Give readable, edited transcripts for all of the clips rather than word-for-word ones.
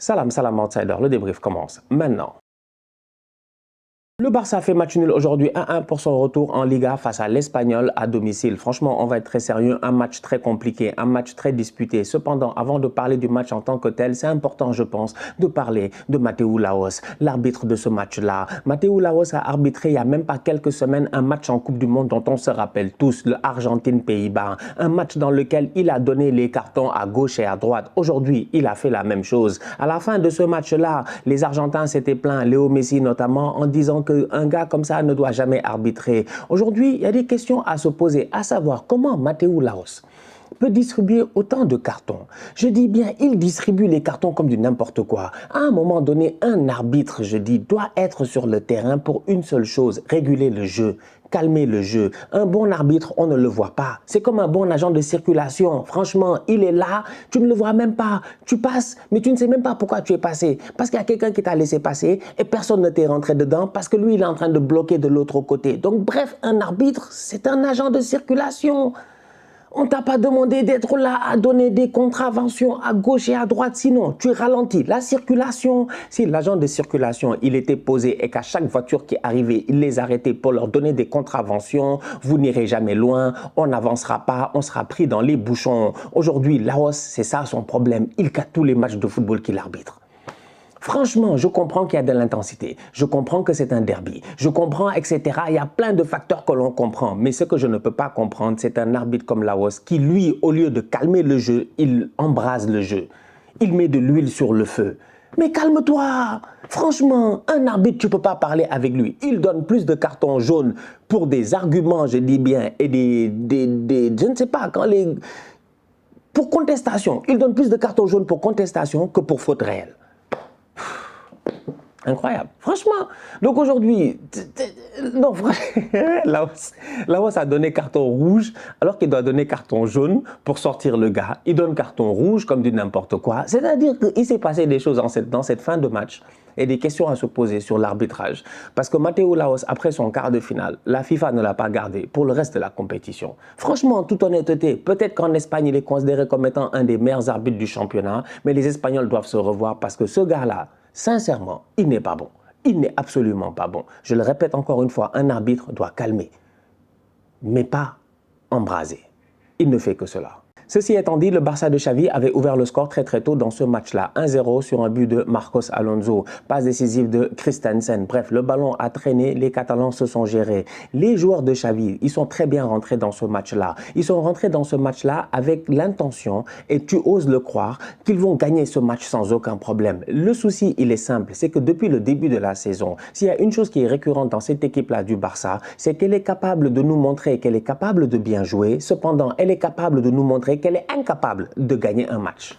Salam, salam outsider, le débrief commence maintenant. Le Barça fait match nul aujourd'hui 1-1 pour son retour en Liga face à l'Espagnol à domicile. Franchement, on va être très sérieux, un match très compliqué, un match très disputé. Cependant, avant de parler du match en tant que tel, c'est important, je pense, de parler de Mateu Laoz, l'arbitre de ce match-là. Mateu Laoz a arbitré il n'y a même pas quelques semaines un match en Coupe du Monde dont on se rappelle tous, le Argentine-Pays-Bas. Un match dans lequel il a donné les cartons à gauche et à droite. Aujourd'hui, il a fait la même chose. À la fin de ce match-là, les Argentins s'étaient plaints, Léo Messi notamment, en disant qu'un gars comme ça ne doit jamais arbitrer. Aujourd'hui, il y a des questions à se poser, à savoir comment Mateu Laoz peut distribuer autant de cartons. Je dis bien, il distribue les cartons comme du n'importe quoi. À un moment donné, un arbitre, je dis, doit être sur le terrain pour une seule chose, réguler le jeu. Calmer le jeu. Un bon arbitre, on ne le voit pas. C'est comme un bon agent de circulation. Franchement, il est là, tu ne le vois même pas. Tu passes, mais tu ne sais même pas pourquoi tu es passé. Parce qu'il y a quelqu'un qui t'a laissé passer et personne ne t'est rentré dedans parce que lui, il est en train de bloquer de l'autre côté. Donc bref, un arbitre, c'est un agent de circulation. On ne t'a pas demandé d'être là à donner des contraventions à gauche et à droite, sinon tu ralentis la circulation. Si l'agent de circulation, il était posé et qu'à chaque voiture qui arrivait, il les arrêtait pour leur donner des contraventions, vous n'irez jamais loin, on n'avancera pas, on sera pris dans les bouchons. Aujourd'hui, Laoz, c'est ça son problème, il casse tous les matchs de football qu'il arbitre. Franchement, je comprends qu'il y a de l'intensité, je comprends que c'est un derby, je comprends, etc. Il y a plein de facteurs que l'on comprend, mais ce que je ne peux pas comprendre, c'est un arbitre comme Laoz qui, lui, au lieu de calmer le jeu, il embrase le jeu. Il met de l'huile sur le feu. Mais calme-toi! Franchement, un arbitre, tu ne peux pas parler avec lui. Il donne plus de cartons jaunes pour des arguments, je dis bien, et je ne sais pas, pour contestation. Il donne plus de cartons jaunes pour contestation que pour faute réelle. Incroyable, franchement. Donc aujourd'hui, non, Laoz a donné carton rouge alors qu'il doit donner carton jaune pour sortir le gars. Il donne carton rouge comme du n'importe quoi. C'est-à-dire qu'il s'est passé des choses dans cette fin de match et des questions à se poser sur l'arbitrage. Parce que Mateu Laoz, après son quart de finale, la FIFA ne l'a pas gardé pour le reste de la compétition. Franchement, en toute honnêteté, peut-être qu'en Espagne, il est considéré comme étant un des meilleurs arbitres du championnat, mais les Espagnols doivent se revoir parce que ce gars-là, sincèrement, il n'est pas bon. Il n'est absolument pas bon. Je le répète encore une fois, un arbitre doit calmer, mais pas embraser. Il ne fait que cela. Ceci étant dit, le Barça de Xavi avait ouvert le score très tôt dans ce match-là. 1-0 sur un but de Marcos Alonso. Passe décisive de Christensen. Bref, le ballon a traîné, les Catalans se sont gérés. Les joueurs de Xavi, ils sont très bien rentrés dans ce match-là. Ils sont rentrés dans ce match-là avec l'intention, et tu oses le croire, qu'ils vont gagner ce match sans aucun problème. Le souci, il est simple, c'est que depuis le début de la saison, s'il y a une chose qui est récurrente dans cette équipe-là du Barça, c'est qu'elle est capable de nous montrer qu'elle est capable de bien jouer. Cependant, elle est capable de nous montrer qu'elle est incapable de gagner un match.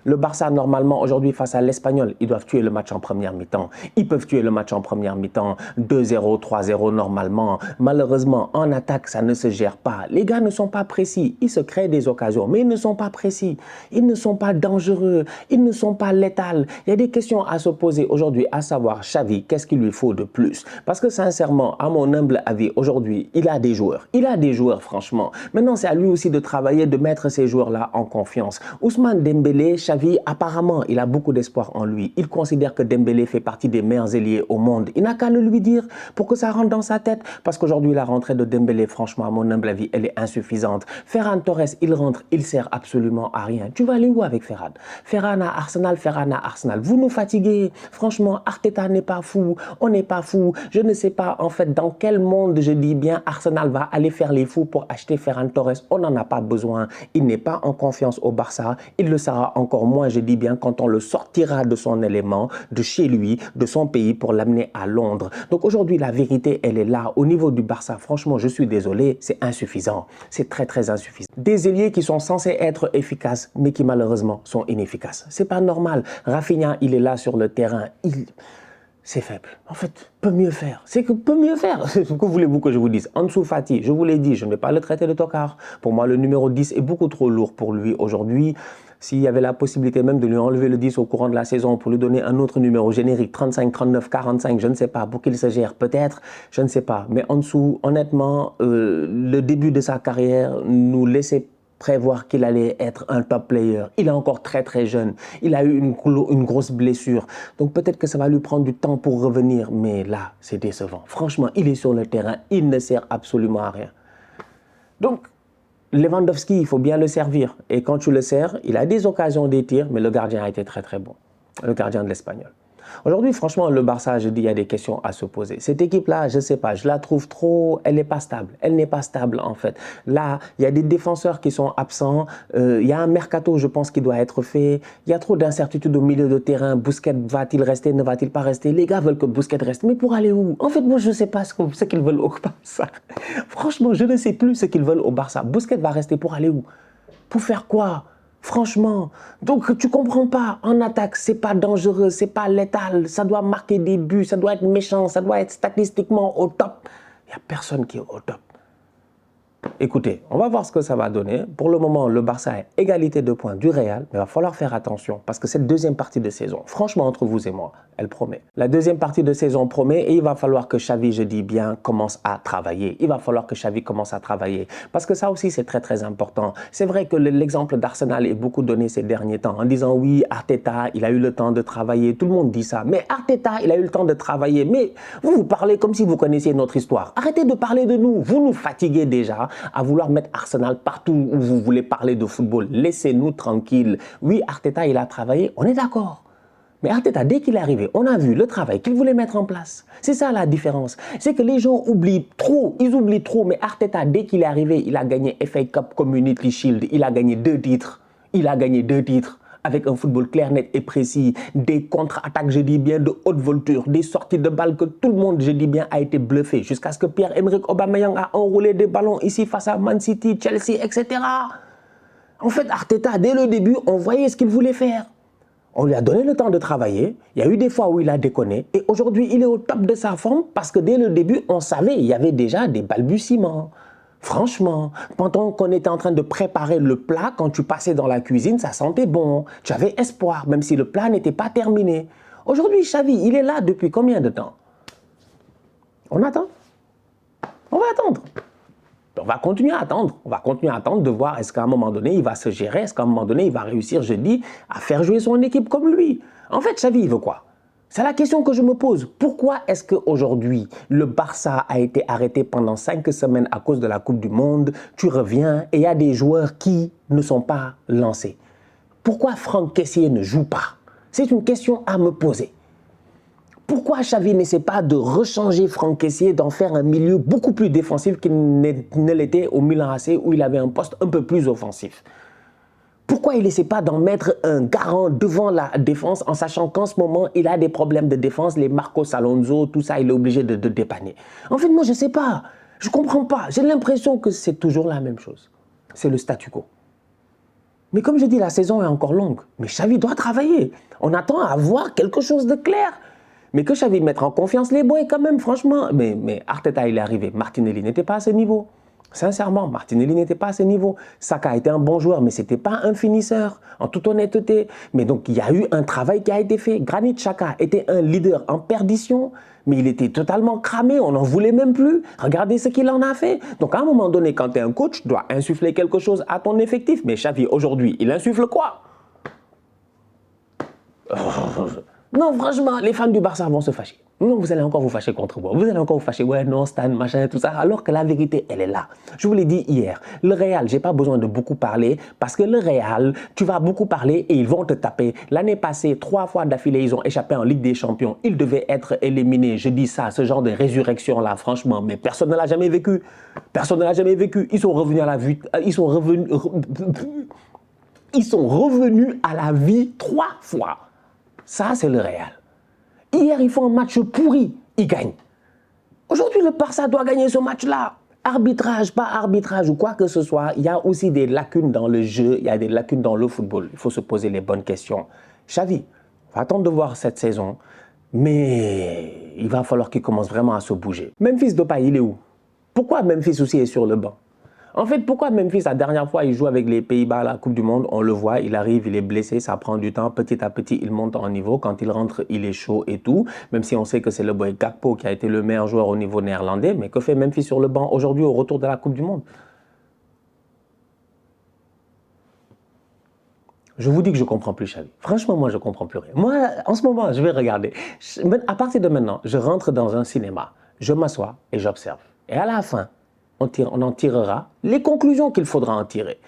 Le Barça, normalement, aujourd'hui, face à l'Espagnol, ils doivent tuer le match en première mi-temps. Ils peuvent tuer le match en première mi-temps, 2-0, 3-0 normalement. Malheureusement, en attaque, ça ne se gère pas. Les gars ne sont pas précis. Ils se créent des occasions, mais ils ne sont pas précis. Ils ne sont pas dangereux. Ils ne sont pas létals. Il y a des questions à se poser aujourd'hui, à savoir, Xavi, qu'est-ce qu'il lui faut de plus? Parce que sincèrement, à mon humble avis, aujourd'hui, il a des joueurs. Il a des joueurs, franchement. Maintenant, c'est à lui aussi de travailler, de mettre ces joueurs-là en confiance. Ousmane Dembélé, Xavi, apparemment, il a beaucoup d'espoir en lui. Il considère que Dembélé fait partie des meilleurs ailiers au monde. Il n'a qu'à le lui dire pour que ça rentre dans sa tête. Parce qu'aujourd'hui, la rentrée de Dembélé, franchement, à mon humble avis, elle est insuffisante. Ferran Torres, il rentre, il sert absolument à rien. Tu vas aller où avec Ferran? Ferran à Arsenal, Ferran à Arsenal. Vous nous fatiguez. Franchement, Arteta n'est pas fou. On n'est pas fou. Je ne sais pas, en fait, dans quel monde, je dis bien, Arsenal va aller faire les fous pour acheter Ferran Torres. On n'en a pas besoin. Il n'est pas en confiance au Barça. Il le sera encore moins, je dis bien, quand on le sortira de son élément, de chez lui, de son pays, pour l'amener à Londres. Donc aujourd'hui, la vérité, elle est là. Au niveau du Barça, franchement, je suis désolé, c'est insuffisant. C'est très insuffisant. Des ailiers qui sont censés être efficaces, mais qui malheureusement sont inefficaces. C'est pas normal. Rafinha, il est là sur le terrain. C'est faible. En fait, peut mieux faire. C'est que peut mieux faire. Ce que voulez-vous que je vous dise? Ansu Fati, je vous l'ai dit, je ne vais pas le traiter de tocard. Pour moi, le numéro 10 est beaucoup trop lourd pour lui aujourd'hui. S'il y avait la possibilité même de lui enlever le 10 au courant de la saison pour lui donner un autre numéro générique, 35, 39, 45, je ne sais pas, pour qu'il se gère peut-être, je ne sais pas. Mais Ansu, honnêtement, le début de sa carrière nous laissait prévoir qu'il allait être un top player. Il est encore très très jeune. Il a eu une grosse blessure. Donc peut-être que ça va lui prendre du temps pour revenir. Mais là, c'est décevant. Franchement, il est sur le terrain. Il ne sert absolument à rien. Donc, Lewandowski, il faut bien le servir. Et quand tu le sers, il a des occasions des tirs, mais le gardien a été très très bon. Le gardien de l'Espagnol. Aujourd'hui, franchement, le Barça, je dis, il y a des questions à se poser. Cette équipe-là, je ne sais pas, je la trouve trop... Elle n'est pas stable. Elle n'est pas stable, en fait. Là, il y a des défenseurs qui sont absents. Il y a un mercato, je pense, qui doit être fait. Il y a trop d'incertitudes au milieu de terrain. Busquets, va-t-il rester, ne va-t-il pas rester? Les gars veulent que Busquets reste. Mais pour aller où? En fait, moi, je ne sais pas ce qu'ils veulent au Barça. Franchement, je ne sais plus ce qu'ils veulent au Barça. Busquets va rester pour aller où? Pour faire quoi? Franchement, donc tu comprends pas, en attaque, c'est pas dangereux, c'est pas létal, ça doit marquer des buts, ça doit être méchant, ça doit être statistiquement au top. Il n'y a personne qui est au top. Écoutez, on va voir ce que ça va donner. Pour le moment, le Barça est égalité de points du Real, mais il va falloir faire attention parce que cette deuxième partie de saison, franchement, entre vous et moi, elle promet. La deuxième partie de saison promet et il va falloir que Xavi, je dis bien, commence à travailler. Il va falloir que Xavi commence à travailler parce que ça aussi, c'est très, très important. C'est vrai que l'exemple d'Arsenal est beaucoup donné ces derniers temps en disant oui, Arteta, il a eu le temps de travailler. Tout le monde dit ça, mais Arteta, il a eu le temps de travailler. Mais vous parlez comme si vous connaissiez notre histoire. Arrêtez de parler de nous. Vous nous fatiguez déjà à vouloir mettre Arsenal partout où vous voulez parler de football. Laissez-nous tranquilles. Oui, Arteta, il a travaillé, on est d'accord. Mais Arteta, dès qu'il est arrivé, on a vu le travail qu'il voulait mettre en place. C'est ça la différence. C'est que les gens oublient trop, ils oublient trop. Mais Arteta, dès qu'il est arrivé, il a gagné FA Cup, Community Shield, il a gagné 2 titres. Il a gagné 2 titres. Avec un football clair, net et précis, des contre-attaques, je dis bien, de haute volture, des sorties de balles que tout le monde, je dis bien, a été bluffé, jusqu'à ce que Pierre-Emerick Aubameyang a enroulé des ballons ici face à Man City, Chelsea, etc. En fait, Arteta, dès le début, on voyait ce qu'il voulait faire. On lui a donné le temps de travailler, il y a eu des fois où il a déconné, et aujourd'hui, il est au top de sa forme, parce que dès le début, on savait, il y avait déjà des balbutiements. Franchement, pendant qu'on était en train de préparer le plat, quand tu passais dans la cuisine, ça sentait bon. Tu avais espoir, même si le plat n'était pas terminé. Aujourd'hui, Xavi, il est là depuis combien de temps? On attend. On va attendre. On va continuer à attendre. On va continuer à attendre de voir est-ce qu'à un moment donné, il va se gérer, est-ce qu'à un moment donné, il va réussir, je dis, à faire jouer son équipe comme lui. En fait, Xavi, il veut quoi? C'est la question que je me pose. Pourquoi est-ce qu'aujourd'hui, le Barça a été arrêté pendant 5 semaines à cause de la Coupe du Monde? Tu reviens et il y a des joueurs qui ne sont pas lancés. Pourquoi Franck Kessié ne joue pas? C'est une question à me poser. Pourquoi Xavi n'essaie pas de rechanger Franck Kessié, d'en faire un milieu beaucoup plus défensif qu'il ne l'était au Milan AC où il avait un poste un peu plus offensif? Pourquoi il n'essaie pas d'en mettre un garant devant la défense en sachant qu'en ce moment, il a des problèmes de défense, les Marcos Alonso, tout ça, il est obligé de dépanner. En fait, moi, je ne sais pas. Je ne comprends pas. J'ai l'impression que c'est toujours la même chose. C'est le statu quo. Mais comme je dis, la saison est encore longue. Mais Xavi doit travailler. On attend à voir quelque chose de clair. Mais que Xavi mette en confiance les boys quand même, franchement. Mais Arteta, il est arrivé. Martinelli n'était pas à ce niveau. Sincèrement, Martinelli n'était pas à ce niveau. Saka était un bon joueur, mais ce n'était pas un finisseur, en toute honnêteté. Mais donc, il y a eu un travail qui a été fait. Granit Xhaka était un leader en perdition, mais il était totalement cramé, on n'en voulait même plus. Regardez ce qu'il en a fait. Donc, à un moment donné, quand tu es un coach, tu dois insuffler quelque chose à ton effectif. Mais Xavi, aujourd'hui, il insuffle quoi? Non, franchement, les fans du Barça vont se fâcher. Non, vous allez encore vous fâcher contre moi. Vous allez encore vous fâcher, ouais, non, Stan, machin, tout ça. Alors que la vérité, elle est là. Je vous l'ai dit hier, le Real, j'ai pas besoin de beaucoup parler parce que le Real, tu vas beaucoup parler et ils vont te taper. L'année passée, 3 fois d'affilée, ils ont échappé en Ligue des Champions. Ils devaient être éliminés. Je dis ça, ce genre de résurrection-là, franchement, mais personne ne l'a jamais vécu. Personne ne l'a jamais vécu. Ils sont revenus à la vie. Ils sont revenus à la vie 3 fois. Ça, c'est le Real. Hier, ils font un match pourri, ils gagnent. Aujourd'hui, le Barça doit gagner ce match-là. Arbitrage, pas arbitrage ou quoi que ce soit, il y a aussi des lacunes dans le jeu, il y a des lacunes dans le football. Il faut se poser les bonnes questions. Xavi, on va attendre de voir cette saison, mais il va falloir qu'il commence vraiment à se bouger. Memphis Depay, il est où? Pourquoi Memphis aussi est sur le banc? En fait, pourquoi Memphis, la dernière fois, il joue avec les Pays-Bas à la Coupe du Monde, on le voit, il arrive, il est blessé, ça prend du temps, petit à petit, il monte en niveau. Quand il rentre, il est chaud et tout, même si on sait que c'est le boy Gakpo qui a été le meilleur joueur au niveau néerlandais. Mais que fait Memphis sur le banc aujourd'hui au retour de la Coupe du Monde? Je vous dis que je ne comprends plus Xavi. Franchement, moi, je ne comprends plus rien. Moi, en ce moment, je vais regarder. À partir de maintenant, je rentre dans un cinéma, je m'assois et j'observe. Et à la fin, on en tirera les conclusions qu'il faudra en tirer.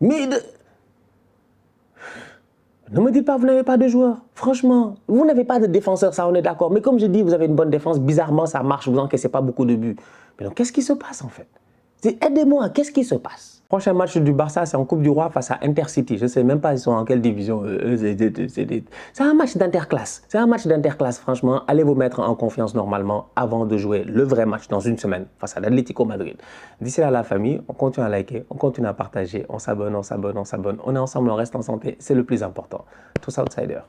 Mais ne me dites pas, vous n'avez pas de joueur. Franchement, vous n'avez pas de défenseur, ça on est d'accord. Mais comme je dis, vous avez une bonne défense, bizarrement ça marche, vous n'encaissez pas beaucoup de buts. Mais donc qu'est-ce qui se passe en fait? Aidez-moi, qu'est-ce qui se passe? Prochain match du Barça, c'est en Coupe du Roi face à Intercity. Je ne sais même pas ils sont en quelle division. C'est un match d'interclasse. C'est un match d'interclasse, franchement. Allez vous mettre en confiance normalement avant de jouer le vrai match dans une semaine face à l'Atlético Madrid. D'ici là, la famille, on continue à liker, on continue à partager, on s'abonne, on s'abonne, on s'abonne. On est ensemble, on reste en santé. C'est le plus important. Tous outsiders.